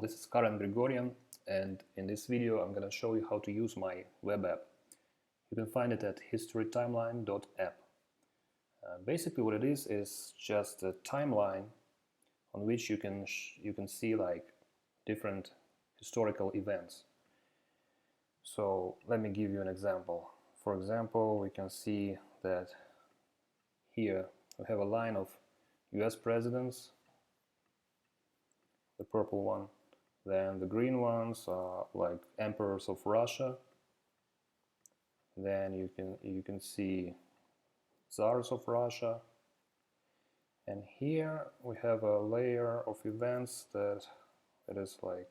this is Karen Grigorian, and in this video I'm going to show you how to use my web app. You can find it at HistoryTimeline.App. Basically what it is just a timeline on which you can see like different historical events. So let me give you an example. For example, we can see that here we have a line of US presidents, the purple one. Then the green ones are like emperors of Russia. Then you can see Tsars of Russia. And here we have a layer of events that is like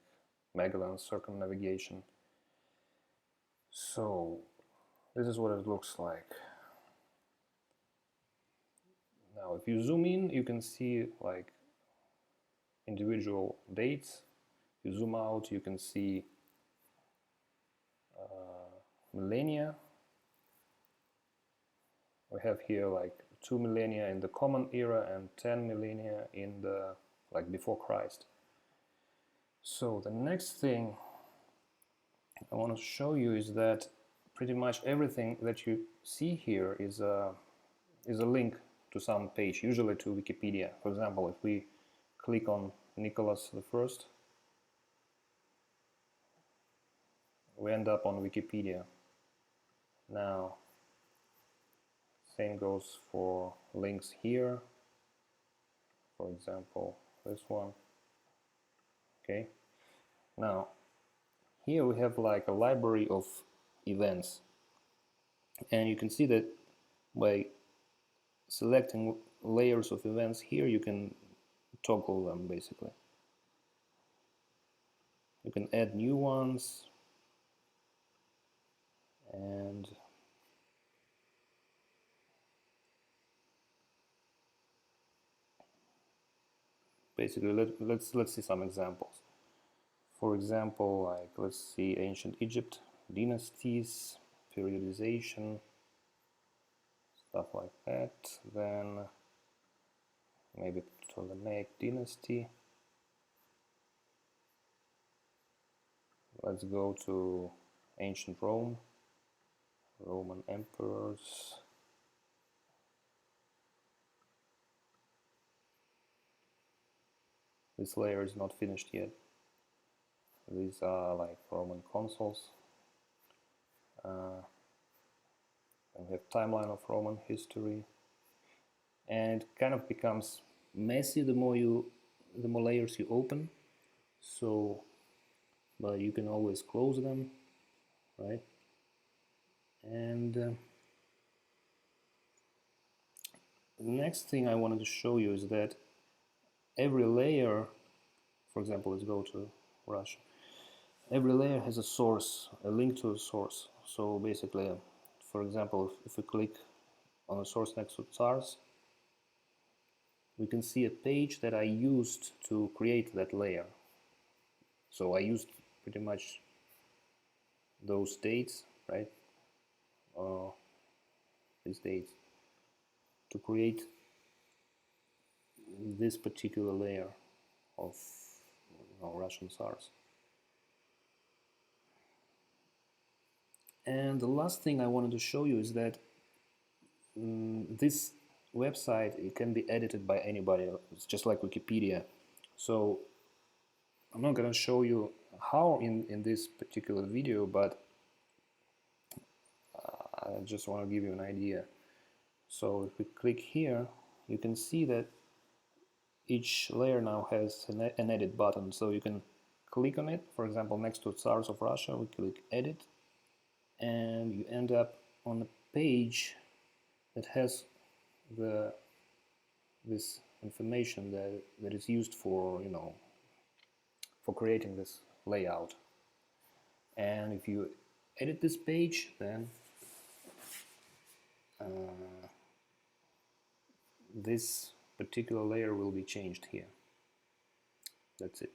Magellan circumnavigation. So this is what it looks like. Now if you zoom in, you can see like individual dates. If you zoom out, you can see millennia. We have here like 2 millennia in the Common Era and 10 millennia in the like before Christ. So the next thing I want to show you is that pretty much everything that you see here is a link to some page, usually to Wikipedia. For example, if we click on Nicholas I, we end up on Wikipedia. Now, same goes for links here. For example, this one. Okay. Now, here we have like a library of events, and you can see that by selecting layers of events here, you can toggle them basically. You can add new ones, and basically let's see some examples. For example, like let's see ancient Egypt, dynasties, periodization, stuff like that. Then maybe Ptolemaic dynasty. Let's go to ancient Rome, Roman emperors. This layer is not finished yet. These are like Roman consuls. And we have timeline of Roman history, and it kind of becomes messy the more layers you open. So, but you can always close them, right? And the next thing I wanted to show you is that every layer, for example, let's go to Russia. Every layer has a source, a link to a source. So basically, for example, if we click on a source next to Tsars, we can see a page that I used to create that layer. So I used pretty much those dates, right? These dates to create this particular layer of Russian Tsars. And the last thing I wanted to show you is that this website, it can be edited by anybody. It's just like Wikipedia. So I'm not going to show you how in this particular video, but I just want to give you an idea. So if we click here, you can see that each layer now has an edit button. So you can click on it. For example, next to Tsars of Russia, we click edit, and you end up on a page that has this information that is used for for creating this layout. And if you edit this page, then this particular layer will be changed here. That's it.